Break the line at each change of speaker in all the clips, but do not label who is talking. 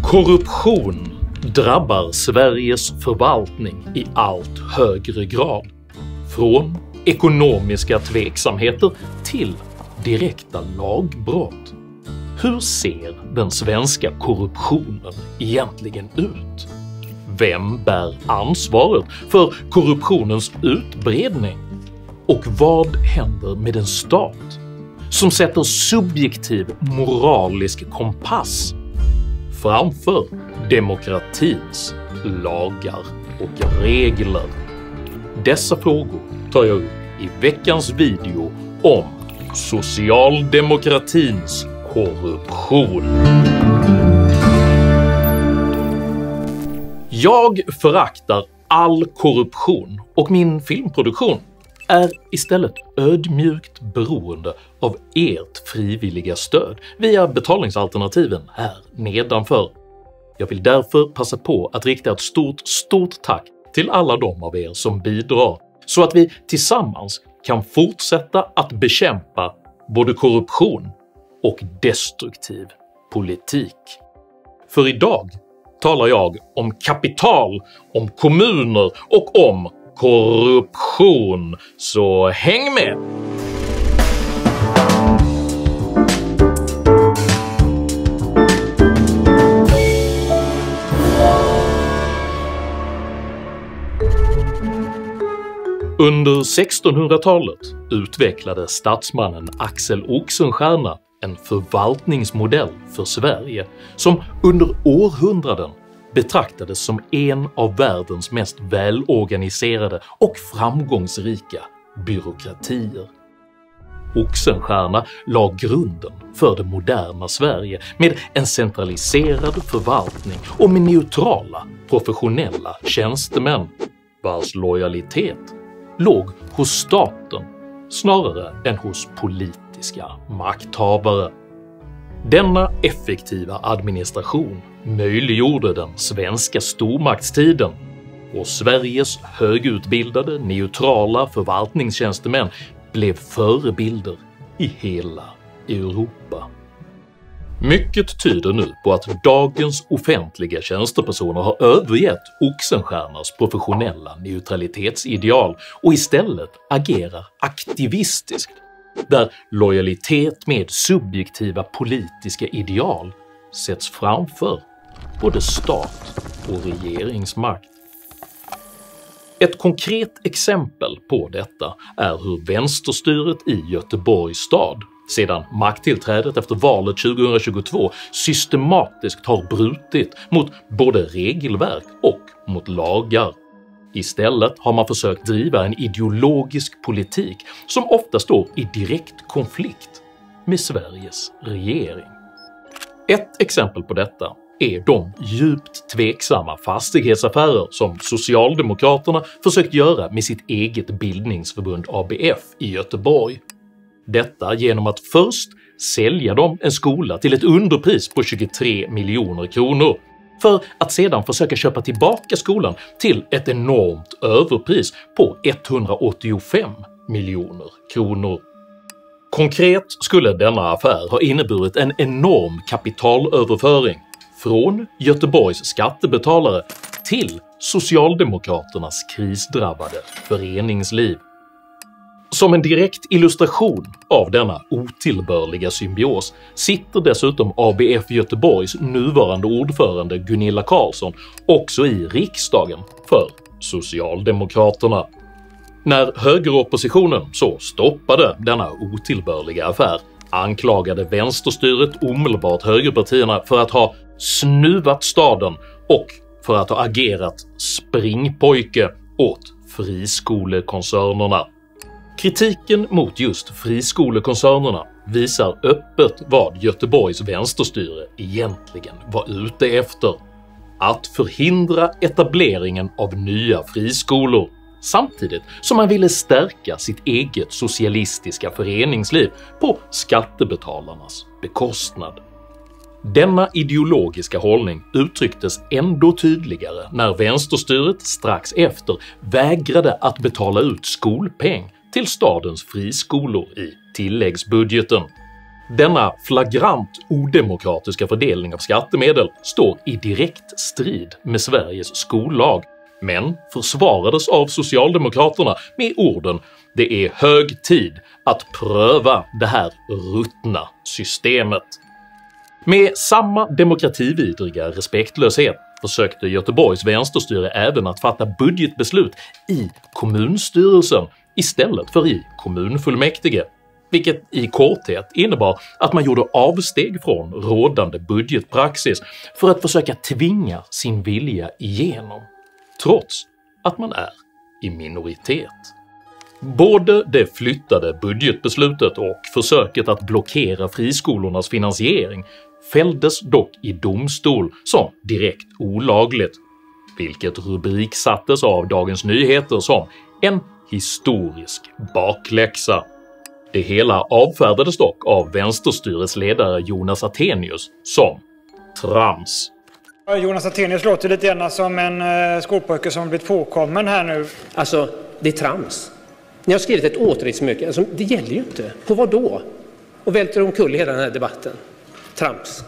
Korruption drabbar Sveriges förvaltning i allt högre grad, från ekonomiska tveksamheter till direkta lagbrott. Hur ser den svenska korruptionen egentligen ut? Vem bär ansvaret för korruptionens utbredning? Och vad händer med en stat som sätter subjektiv moralisk kompass framför demokratins lagar och regler? Dessa frågor tar jag upp i veckans video om socialdemokratins korruption. Jag föraktar all korruption och min filmproduktion är istället ödmjukt beroende av ert frivilliga stöd via betalningsalternativen här nedanför. Jag vill därför passa på att rikta ett stort tack till alla de av er som bidrar, så att vi tillsammans kan fortsätta att bekämpa både korruption och destruktiv politik. För idag talar jag om kapital, om kommuner och om korruption, så häng med! Under 1600-talet utvecklade statsmannen Axel Oxenstierna en förvaltningsmodell för Sverige som under århundraden betraktades som en av världens mest välorganiserade och framgångsrika byråkratier. Oxenstierna la grunden för det moderna Sverige med en centraliserad förvaltning och med neutrala, professionella tjänstemän vars lojalitet låg hos staten snarare än hos politiska makthavare. Denna effektiva administration möjliggjorde den svenska stormaktstiden, och Sveriges högutbildade neutrala förvaltningstjänstemän blev förebilder i hela Europa. Mycket tyder nu på att dagens offentliga tjänstepersoner har övergett Oxenstiernas professionella neutralitetsideal och istället agerar aktivistiskt, där lojalitet med subjektiva politiska ideal sätts framför både stat och regeringsmakt. Ett konkret exempel på detta är hur vänsterstyret i Göteborgs stad sedan makttillträdet efter valet 2022 systematiskt har brutit mot både regelverk och mot lagar. Istället har man försökt driva en ideologisk politik som ofta står i direkt konflikt med Sveriges regering. Ett exempel på detta är de djupt tveksamma fastighetsaffärer som Socialdemokraterna försökt göra med sitt eget bildningsförbund ABF i Göteborg. Detta genom att först sälja dem en skola till ett underpris på 23 miljoner kronor för att sedan försöka köpa tillbaka skolan till ett enormt överpris på 185 miljoner kronor. Konkret skulle denna affär ha inneburit en enorm kapitalöverföring från Göteborgs skattebetalare till Socialdemokraternas krisdrabbade föreningsliv. Som en direkt illustration av denna otillbörliga symbios sitter dessutom ABF Göteborgs nuvarande ordförande Gunilla Carlsson också i riksdagen för Socialdemokraterna. När högeroppositionen så stoppade denna otillbörliga affär anklagade vänsterstyret omedelbart högerpartierna för att ha snuvat staden och för att ha agerat springpojke åt friskolekoncernerna. Kritiken mot just friskolekoncernerna visar öppet vad Göteborgs vänsterstyre egentligen var ute efter: att förhindra etableringen av nya friskolor, samtidigt som man ville stärka sitt eget socialistiska föreningsliv på skattebetalarnas bekostnad. Denna ideologiska hållning uttrycktes ändå tydligare när vänsterstyret strax efter vägrade att betala ut skolpeng till stadens friskolor i tilläggsbudgeten. Denna flagrant odemokratiska fördelning av skattemedel står i direkt strid med Sveriges skollag, men försvarades av Socialdemokraterna med orden “det är hög tid att pröva det här ruttna systemet”. Med samma demokratividriga respektlöshet försökte Göteborgs vänsterstyre även att fatta budgetbeslut i kommunstyrelsen istället för i kommunfullmäktige, vilket i korthet innebar att man gjorde avsteg från rådande budgetpraxis för att försöka tvinga sin vilja igenom, trots att man är i minoritet. Både det flyttade budgetbeslutet och försöket att blockera friskolornas finansiering fälldes dock i domstol som direkt olagligt, vilket rubriksattes av Dagens Nyheter som en historisk bakläxa. Det hela avfärdades dock av vänsterstyrets ledare Jonas Attenius som trams.
Jonas Attenius låter lite grann som en skolpojke som blivit påkommen här nu.
Alltså, det är trams. Ni har skrivit ett återrikesmycket, alltså, det gäller ju inte. På vad då? Och välter omkull hela den här debatten. Trams.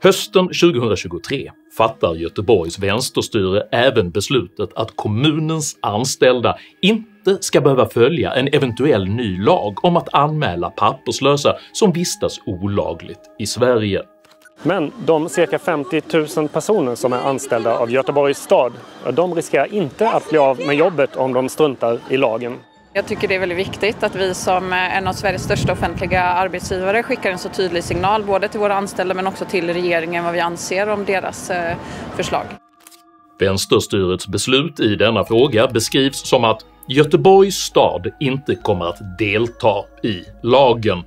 Hösten 2023 fattar Göteborgs vänsterstyre även beslutet att kommunens anställda inte ska behöva följa en eventuell ny lag om att anmäla papperslösa som vistas olagligt i Sverige.
Men de cirka 50 000 personer som är anställda av Göteborgs stad, de riskerar inte att bli av med jobbet om de struntar i lagen.
Jag tycker det är väldigt viktigt att vi som en av Sveriges största offentliga arbetsgivare skickar en så tydlig signal både till våra anställda men också till regeringen vad vi anser om deras förslag.
Vänsterstyrets beslut i denna fråga beskrivs som att Göteborgs stad inte kommer att delta i lagen,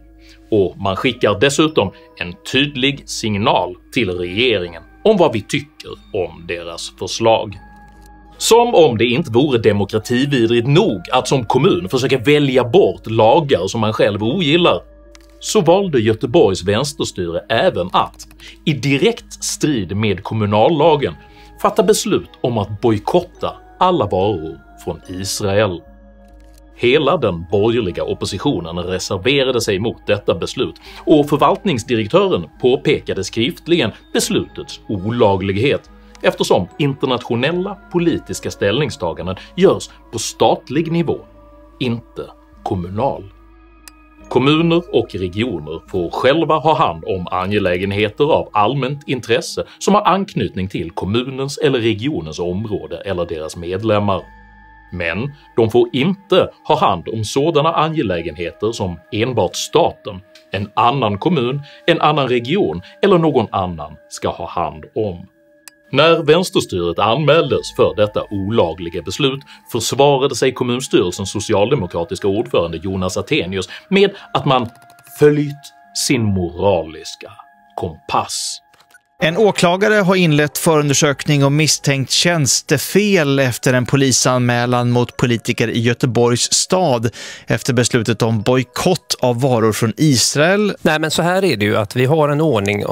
och man skickar dessutom en tydlig signal till regeringen om vad vi tycker om deras förslag. Som om det inte vore demokratividrigt nog att som kommun försöka välja bort lagar som man själv ogillar, så valde Göteborgs vänsterstyre även att, i direkt strid med kommunallagen, fatta beslut om att bojkotta alla varor från Israel. Hela den borgerliga oppositionen reserverade sig mot detta beslut, och förvaltningsdirektören påpekade skriftligen beslutets olaglighet, eftersom internationella politiska ställningstaganden görs på statlig nivå, inte kommunal. Kommuner och regioner får själva ha hand om angelägenheter av allmänt intresse som har anknytning till kommunens eller regionens område eller deras medlemmar. Men de får inte ha hand om sådana angelägenheter som enbart staten, en annan kommun, en annan region eller någon annan ska ha hand om. När vänsterstyret anmäldes för detta olagliga beslut försvarade sig kommunstyrelsens socialdemokratiska ordförande Jonas Attenius med att man följt sin moraliska kompass.
En åklagare har inlett förundersökning om misstänkt tjänstefel efter en polisanmälan mot politiker i Göteborgs stad efter beslutet om bojkott av varor från Israel.
Nej, men så här är det ju att vi har en ordning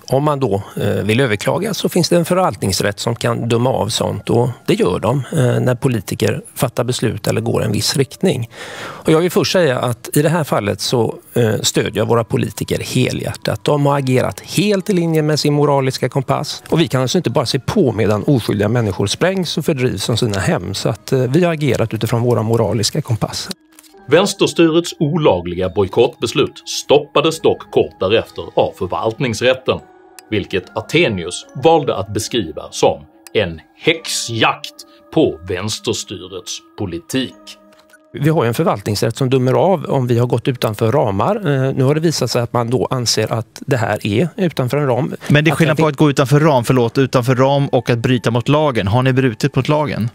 om man då vill överklaga, så finns det en förvaltningsrätt som kan döma av sånt, och det gör de när politiker fattar beslut eller går en viss riktning. Och jag vill först säga att i det här fallet så stödjer våra politiker helhjärtat. De har agerat helt i linje med sin moraliska kompass, och vi kan alltså inte bara se på medan oskyldiga människor sprängs och fördrivs från sina hem, så att vi har agerat utifrån våra moraliska kompasser.
Vänsterstyrets olagliga bojkottbeslut stoppades dock kort därefter av förvaltningsrätten, vilket Attenius valde att beskriva som en häxjakt på vänsterstyrets politik.
Vi har ju en förvaltningsrätt som dömer av om vi har gått utanför ramar. Nu har det visat sig att man då anser att det här är utanför en ram.
Men det är skillnad på att gå utanför ram och att bryta mot lagen. Har ni brutit mot lagen?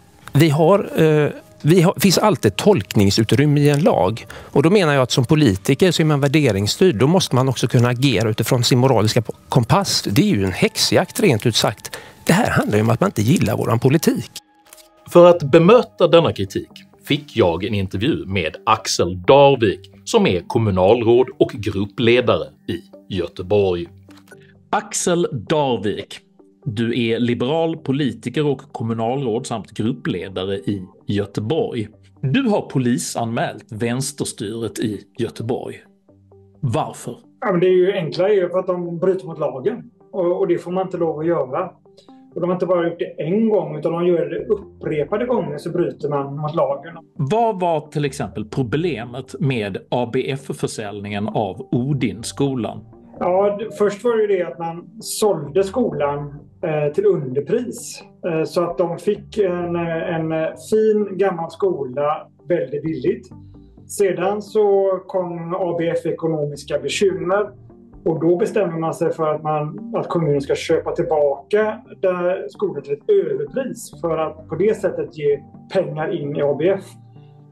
Finns alltid tolkningsutrymme i en lag, och då menar jag att som politiker så är man värderingsstyrd. Då måste man också kunna agera utifrån sin moraliska kompass. Det är ju en häxjakt rent ut sagt. Det här handlar ju om att man inte gillar våran politik.
För att bemöta denna kritik fick jag en intervju med Axel Darvik som är kommunalråd och gruppledare i Göteborg. Axel Darvik, du är liberal politiker och kommunalråd samt gruppledare i Göteborg. Du har polisanmält vänsterstyret i Göteborg. Varför?
Ja, men det är ju enklare för att de bryter mot lagen. Och det får man inte lov att göra. Och de har inte bara gjort det en gång, utan de gör det upprepade gånger, så bryter man mot lagen.
Vad var till exempel problemet med ABF-försäljningen av Odinskolan?
Ja, först var det att man sålde skolan till underpris. Så att de fick en fin gammal skola väldigt billigt. Sedan så kom ABF ekonomiska bekymmer. Och då bestämmer man sig för att kommunen ska köpa tillbaka skolan till ett överpris för att på det sättet ge pengar in i ABF.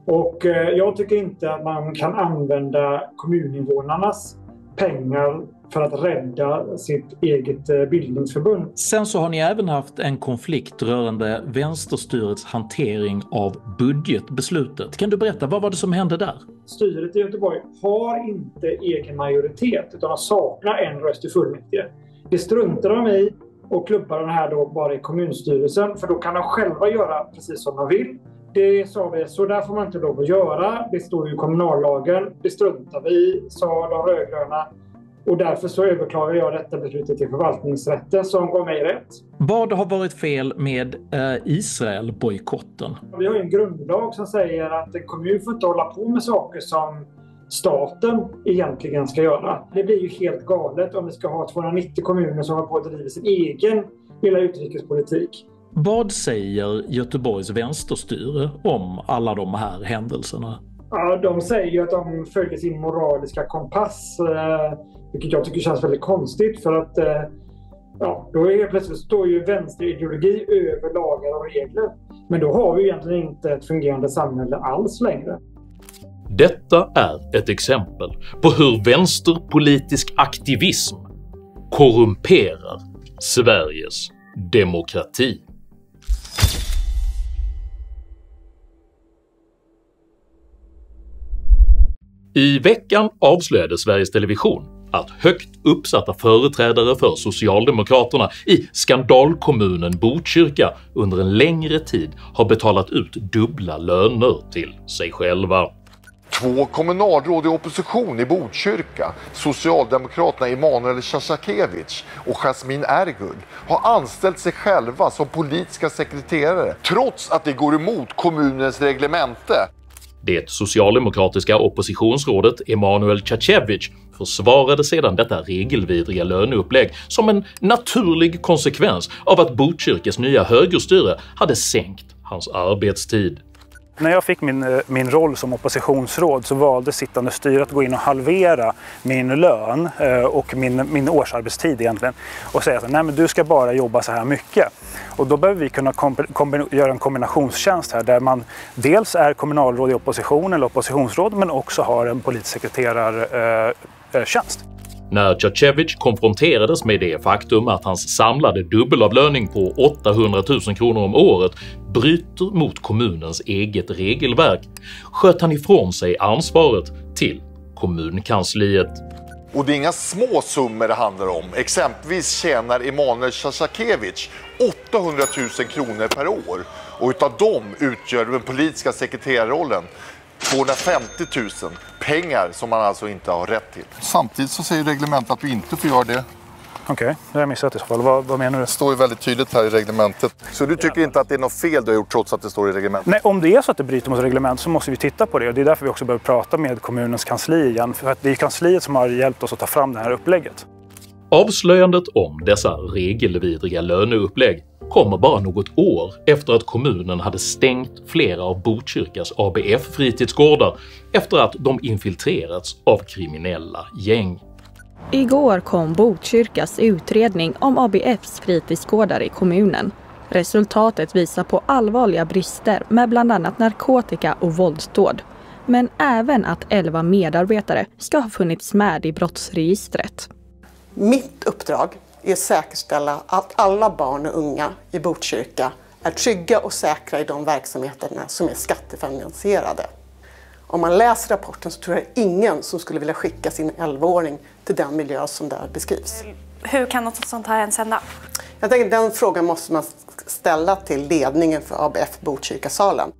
Och jag tycker inte att man kan använda kommuninvånarnas pengar för att rädda sitt eget bildningsförbund.
Sen så har ni även haft en konflikt rörande vänsterstyrets hantering av budgetbeslutet. Kan du berätta, vad var det som hände där?
Styret i Göteborg har inte egen majoritet utan saknar en röst i fullmäktige. Det struntar de i och klubbar den här då bara i kommunstyrelsen, för då kan de själva göra precis som de vill. Det sa vi, så där får man inte lov att göra. Det står ju i kommunallagen. Det struntar vi i, sa de rödgröna. Och därför så överklagar jag detta beslutet till förvaltningsrätten som gav mig rätt.
Vad har varit fel med Israel-bojkotten?
Vi har en grundlag som säger att en kommun får inte hålla på med saker som staten egentligen ska göra. Det blir ju helt galet om vi ska ha 290 kommuner som har på att driva sin egen lilla utrikespolitik.
Vad säger Göteborgs vänsterstyre om alla de här händelserna?
Ja, de säger ju att de följer sin moraliska kompass, vilket jag tycker känns väldigt konstigt, för att då är plötsligt står ju vänsterideologi över lagar och regler. Men då har vi egentligen inte ett fungerande samhälle alls längre.
Detta är ett exempel på hur vänsterpolitisk aktivism korrumperar Sveriges demokrati. I veckan avslöjade Sveriges Television att högt uppsatta företrädare för Socialdemokraterna i skandalkommunen Botkyrka under en längre tid har betalat ut dubbla löner till sig själva.
2 kommunalråd i opposition i Botkyrka, Socialdemokraterna Emanuel Shashakevic och Jasmin Ergul, har anställt sig själva som politiska sekreterare trots att det går emot kommunens reglemente.
Det socialdemokratiska oppositionsrådet Emanuel Shashakevic försvarade sedan detta regelvidriga löneupplägg som en naturlig konsekvens av att Botkyrkas nya högerstyre hade sänkt hans arbetstid.
När jag fick min roll som oppositionsråd så valde sittande styre att gå in och halvera min lön och min årsarbetstid egentligen och säga att nej, men du ska bara jobba så här mycket. Och då behöver vi kunna göra en kombinationstjänst här där man dels är kommunalråd i opposition eller oppositionsråd men också har en politisk sekreterartjänst.
När Shashakevic konfronterades med det faktum att hans samlade dubbelavlöning på 800 000 kronor om året bryter mot kommunens eget regelverk sköt han ifrån sig ansvaret till kommunkansliet.
Och det är inga små summor det handlar om. Exempelvis tjänar Emanuel Shashakevic 800 000 kronor per år och utav dem utgör den politiska sekreterarrollen 250 000, pengar som man alltså inte har rätt till. Samtidigt så säger reglementet att du inte får göra det.
Okej, det har jag missat i så fall. Vad menar du?
Det står ju väldigt tydligt här i reglementet. Så du tycker inte att det är något fel du har gjort trots att det står i reglementet?
Nej, om det är så att det bryter mot reglement så måste vi titta på det. Och det är därför vi också behöver prata med kommunens kansli igen. För att det är kansliet som har hjälpt oss att ta fram det här upplägget.
Avslöjandet om dessa regelvidriga löneupplägg kommer bara något år efter att kommunen hade stängt flera av Botkyrkas ABF-fritidsgårdar efter att de infiltrerats av kriminella gäng.
Igår kom Botkyrkas utredning om ABFs fritidsgårdar i kommunen. Resultatet visar på allvarliga brister med bland annat narkotika och våldsdåd. Men även att 11 medarbetare ska ha funnits med i brottsregistret.
Mitt uppdrag är att säkerställa att alla barn och unga i Botkyrka är trygga och säkra i de verksamheterna som är skattefinansierade. Om man läser rapporten så tror jag ingen som skulle vilja skicka sin 11-åring till den miljö som där beskrivs.
Hur kan något sånt här ens hända?
Jag tänker den frågan måste man ställa till ledningen för ABF Botkyrkasalen.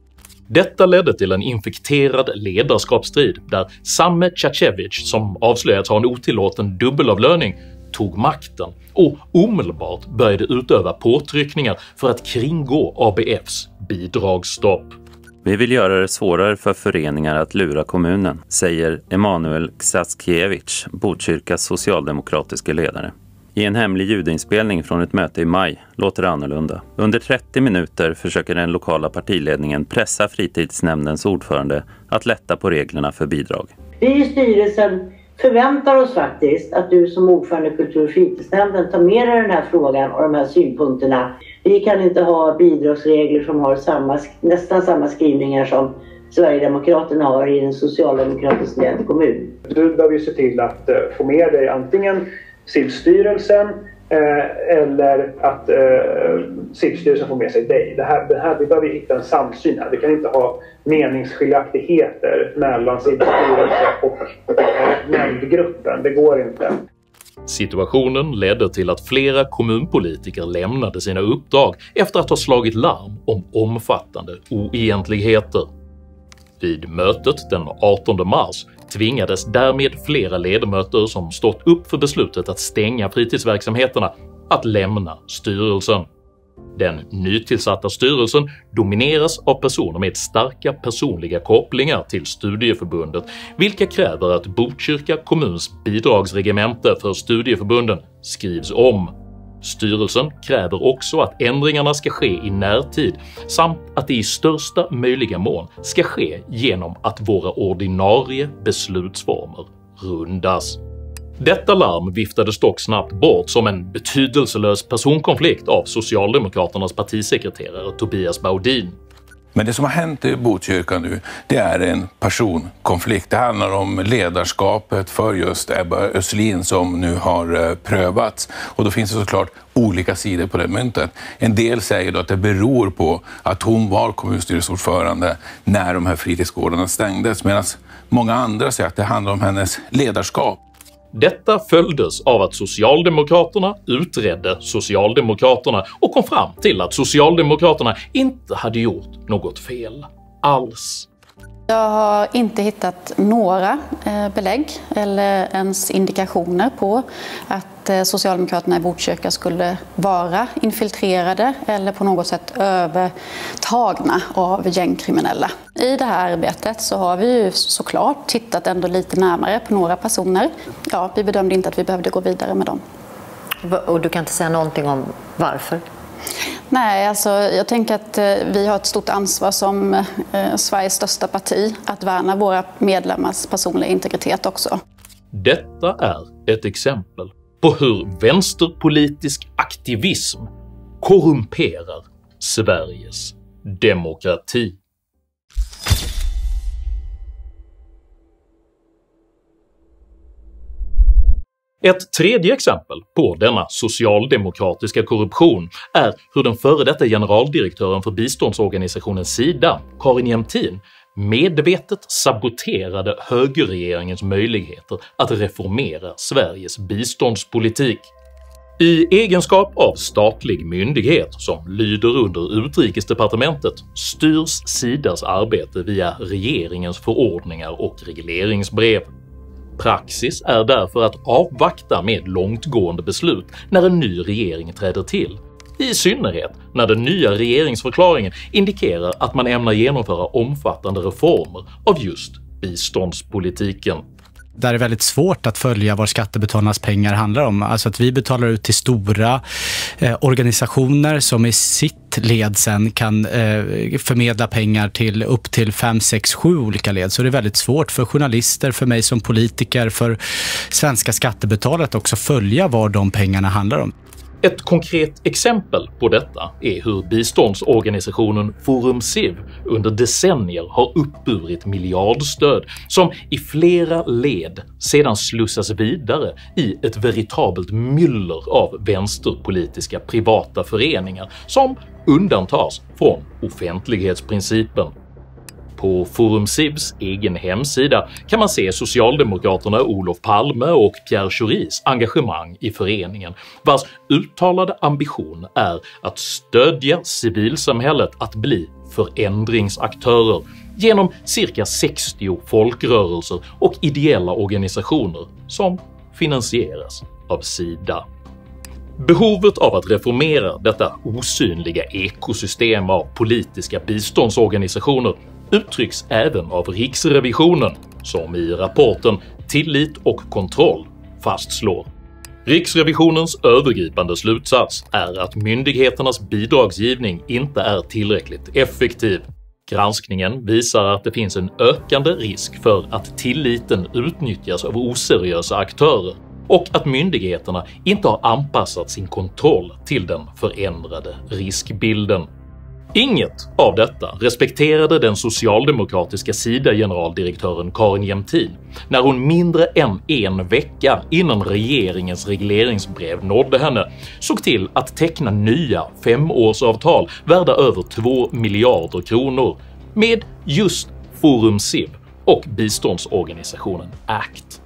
Detta ledde till en infekterad ledarskapsstrid där Same Cacevic, som avslöjats ha en otillåten dubbelavlöning, tog makten och omedelbart började utöva påtryckningar för att kringgå ABFs bidragsstopp.
Vi vill göra det svårare för föreningar att lura kommunen, säger Emanuel Ksaskiewicz, Botkyrkas socialdemokratiska ledare. I en hemlig ljudinspelning från ett möte i maj låter det annorlunda. Under 30 minuter försöker den lokala partiledningen pressa fritidsnämndens ordförande att lätta på reglerna för bidrag.
Vi i styrelsen förväntar oss faktiskt att du som ordförande i kultur- och fritidsnämnden tar med dig den här frågan och de här synpunkterna. Vi kan inte ha bidragsregler som har nästan samma skrivningar som Sverigedemokraterna har i en socialdemokratisk ledd kommun.
Du behöver ju se till att få med dig antingen SIV-styrelsen eller att SIV-styrelsen får med sig dig. Vi behöver hitta en samsyn här. Vi kan inte ha meningsskiljaktigheter mellan SIV-styrelsen och nämndgruppen. Det går inte.
Situationen ledde till att flera kommunpolitiker lämnade sina uppdrag efter att ha slagit larm om omfattande oegentligheter. Vid mötet den 18 mars tvingades därmed flera ledamöter som stått upp för beslutet att stänga fritidsverksamheterna att lämna styrelsen. Den nytillsatta styrelsen domineras av personer med starka personliga kopplingar till studieförbundet, vilka kräver att Botkyrka kommuns bidragsregemente för studieförbunden skrivs om. Styrelsen kräver också att ändringarna ska ske i närtid samt att det i största möjliga mån ska ske genom att våra ordinarie beslutsformer rundas. Detta larm viftades dock snabbt bort som en betydelselös personkonflikt av Socialdemokraternas partisekreterare Tobias Baudin.
Men det som har hänt i Botkyrka nu, det är en personkonflikt. Det handlar om ledarskapet för just Ebba Östlin som nu har prövats. Och då finns det såklart olika sidor på det myntet. En del säger då att det beror på att hon var kommunstyrelseordförande när de här fritidsgårdarna stängdes. Medan många andra säger att det handlar om hennes ledarskap.
Detta följdes av att Socialdemokraterna utredde Socialdemokraterna och kom fram till att Socialdemokraterna inte hade gjort något fel alls.
Jag har inte hittat några belägg eller ens indikationer på att Socialdemokraterna i Botkyrka skulle vara infiltrerade eller på något sätt övertagna av gängkriminella. I det här arbetet så har vi ju såklart tittat ändå lite närmare på några personer. Ja, vi bedömde inte att vi behövde gå vidare med dem.
Och du kan inte säga någonting om varför?
Nej, alltså jag tänker att vi har ett stort ansvar som Sveriges största parti att värna våra medlemmars personliga integritet också.
Detta är ett exempel på hur vänsterpolitisk aktivism korrumperar Sveriges demokrati. Ett tredje exempel på denna socialdemokratiska korruption är hur den före detta generaldirektören för biståndsorganisationen Sida, Karin Jämtin, medvetet saboterade högerregeringens möjligheter att reformera Sveriges biståndspolitik. I egenskap av statlig myndighet som lyder under Utrikesdepartementet styrs Sidas arbete via regeringens förordningar och regleringsbrev. Praxis är därför att avvakta med långtgående beslut när en ny regering träder till, i synnerhet när den nya regeringsförklaringen indikerar att man ämnar genomföra omfattande reformer av just biståndspolitiken.
Där är det väldigt svårt att följa vad skattebetalarnas pengar handlar om. Alltså att vi betalar ut till stora organisationer som i sitt led sen kan förmedla pengar till upp till 5, 6, 7 olika led. Så det är väldigt svårt för journalister, för mig som politiker, för svenska skattebetalare att också följa vad de pengarna handlar om.
Ett konkret exempel på detta är hur biståndsorganisationen Forum Civ under decennier har uppburit miljardstöd som i flera led sedan slussas vidare i ett veritabelt myller av vänsterpolitiska privata föreningar som undantas från offentlighetsprincipen. På Forum Civs egen hemsida kan man se Socialdemokraterna Olof Palme och Pierre Schoris engagemang i föreningen, vars uttalade ambition är att stödja civilsamhället att bli förändringsaktörer genom cirka 60 folkrörelser och ideella organisationer som finansieras av Sida. Behovet av att reformera detta osynliga ekosystem av politiska biståndsorganisationer uttrycks även av Riksrevisionen, som i rapporten “Tillit och kontroll” fastslår. Riksrevisionens övergripande slutsats är att myndigheternas bidragsgivning inte är tillräckligt effektiv. Granskningen visar att det finns en ökande risk för att tilliten utnyttjas av oseriösa aktörer och att myndigheterna inte har anpassat sin kontroll till den förändrade riskbilden. Inget av detta respekterade den socialdemokratiska Sida-generaldirektören Carin Jämtin när hon mindre än en vecka innan regeringens regleringsbrev nådde henne såg till att teckna nya 5-årsavtal värda över 2 miljarder kronor med just Forum Civ och biståndsorganisationen ACT.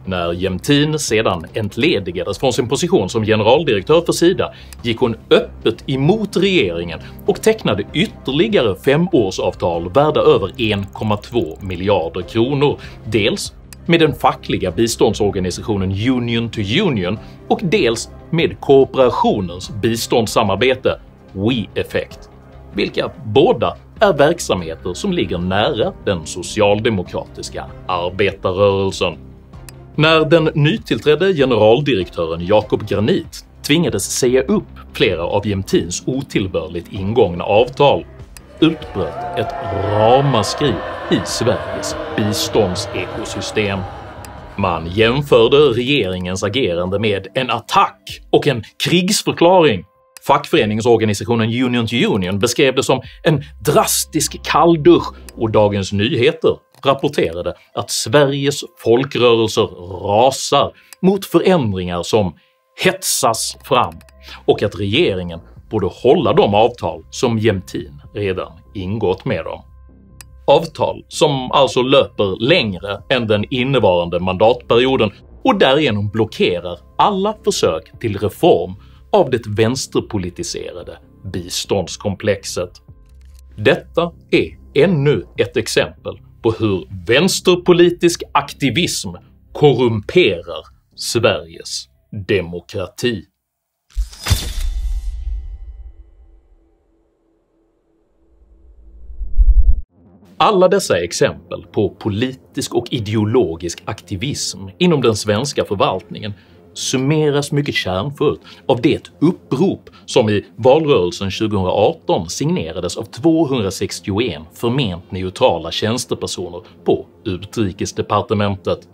När Jämtin sedan entledigades från sin position som generaldirektör för Sida gick hon öppet emot regeringen och tecknade ytterligare 5-årsavtal värda över 1,2 miljarder kronor, dels med den fackliga biståndsorganisationen Union to Union och dels med kooperationens biståndssamarbete We-Effect, vilka båda är verksamheter som ligger nära den socialdemokratiska arbetarrörelsen. När den nytillträdde generaldirektören Jacob Granit tvingades säga upp flera av Jämtins otillbörligt ingångna avtal utbröt ett ramaskri i Sveriges biståndsekosystem. Man jämförde regeringens agerande med en attack och en krigsförklaring. Fackföreningsorganisationen Union to Union beskrev det som en drastisk kalldusch och Dagens Nyheter rapporterade att Sveriges folkrörelser rasar mot förändringar som hetsas fram och att regeringen borde hålla de avtal som Jämtin redan ingått med dem. Avtal som alltså löper längre än den innevarande mandatperioden och därigenom blockerar alla försök till reform av det vänsterpolitiserade biståndskomplexet. Detta är ännu ett exempel på hur vänsterpolitisk aktivism korrumperar Sveriges demokrati. Alla dessa exempel på politisk och ideologisk aktivism inom den svenska förvaltningen summeras mycket kärnfullt av det upprop som i valrörelsen 2018 signerades av 261 förment neutrala tjänstepersoner på Utrikesdepartementet.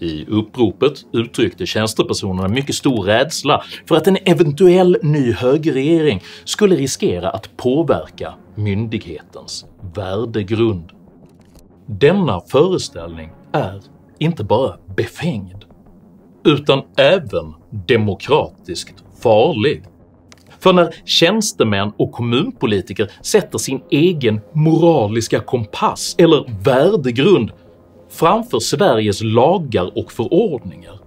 I uppropet uttryckte tjänstepersonerna mycket stor rädsla för att en eventuell ny högerregering skulle riskera att påverka myndighetens värdegrund. Denna föreställning är inte bara befängd, utan även demokratiskt farlig. För när tjänstemän och kommunpolitiker sätter sin egen moraliska kompass eller värdegrund framför Sveriges lagar och förordningar,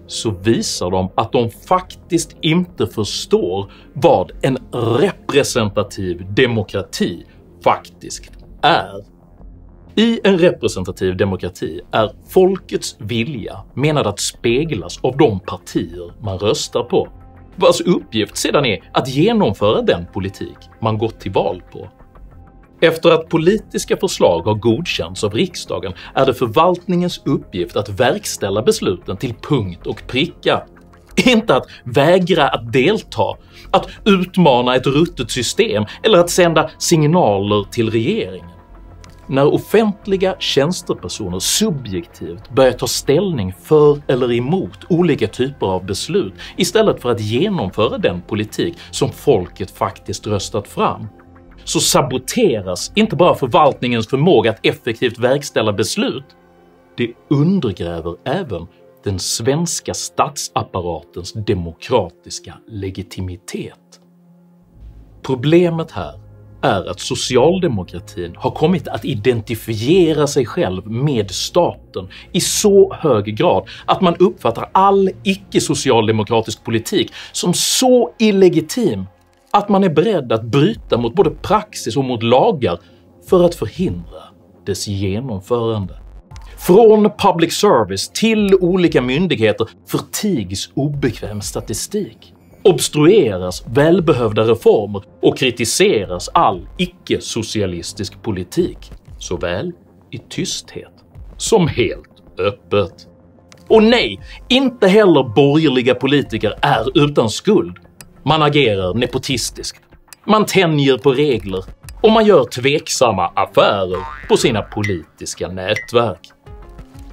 så visar de att de faktiskt inte förstår vad en representativ demokrati faktiskt är. I en representativ demokrati är folkets vilja menad att speglas av de partier man röstar på, vars uppgift sedan är att genomföra den politik man gått till val på. Efter att politiska förslag har godkänts av riksdagen är det förvaltningens uppgift att verkställa besluten till punkt och pricka. Inte att vägra att delta, att utmana ett ruttet system eller att sända signaler till regeringen. När offentliga tjänstepersoner subjektivt börjar ta ställning för eller emot olika typer av beslut istället för att genomföra den politik som folket faktiskt röstat fram, så saboteras inte bara förvaltningens förmåga att effektivt verkställa beslut, det undergräver även den svenska statsapparatens demokratiska legitimitet. Problemet här är att socialdemokratin har kommit att identifiera sig själv med staten i så hög grad att man uppfattar all icke-socialdemokratisk politik som så illegitim att man är beredd att bryta mot både praxis och mot lagar för att förhindra dess genomförande. Från public service till olika myndigheter förtigs obekväm statistik, obstrueras välbehövda reformer och kritiseras all icke-socialistisk politik, såväl i tysthet som helt öppet. Och nej, inte heller borgerliga politiker är utan skuld. Man agerar nepotistiskt, man tänjer på regler och man gör tveksamma affärer på sina politiska nätverk.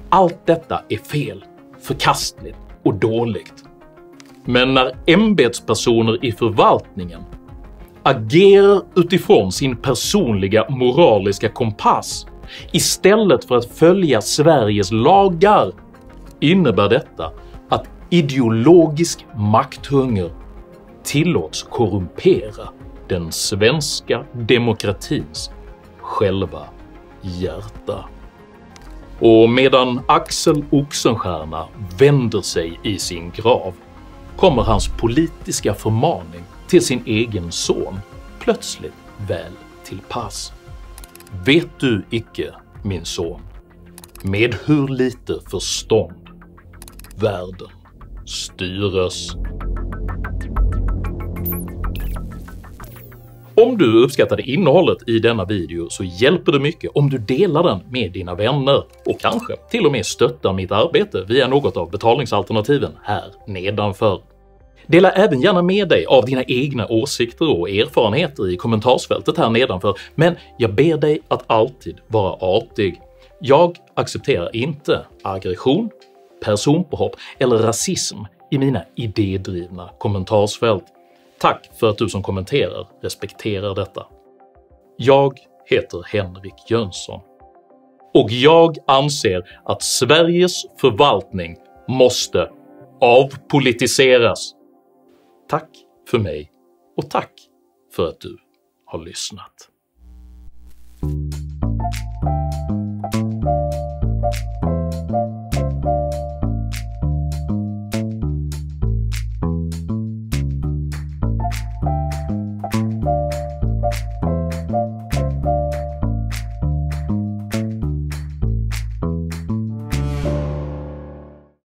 Allt detta är fel, förkastligt och dåligt. Men när ämbetspersoner i förvaltningen agerar utifrån sin personliga moraliska kompass istället för att följa Sveriges lagar innebär detta att ideologisk makthunger tillåts korrumpera den svenska demokratins själva hjärta. Och medan Axel Oxenstierna vänder sig i sin grav kommer hans politiska förmaning till sin egen son plötsligt väl till pass. Vet du icke, min son, med hur lite förstånd världen styres? Om du uppskattade innehållet i denna video så hjälper det mycket om du delar den med dina vänner och kanske till och med stöttar mitt arbete via något av betalningsalternativen här nedanför. Dela även gärna med dig av dina egna åsikter och erfarenheter i kommentarsfältet här nedanför, men jag ber dig att alltid vara artig. Jag accepterar inte aggression, personpåhopp eller rasism i mina idédrivna kommentarsfält. Tack för att du som kommenterar respekterar detta. Jag heter Henrik Jönsson och jag anser att Sveriges förvaltning måste avpolitiseras. Tack för mig och tack för att du har lyssnat.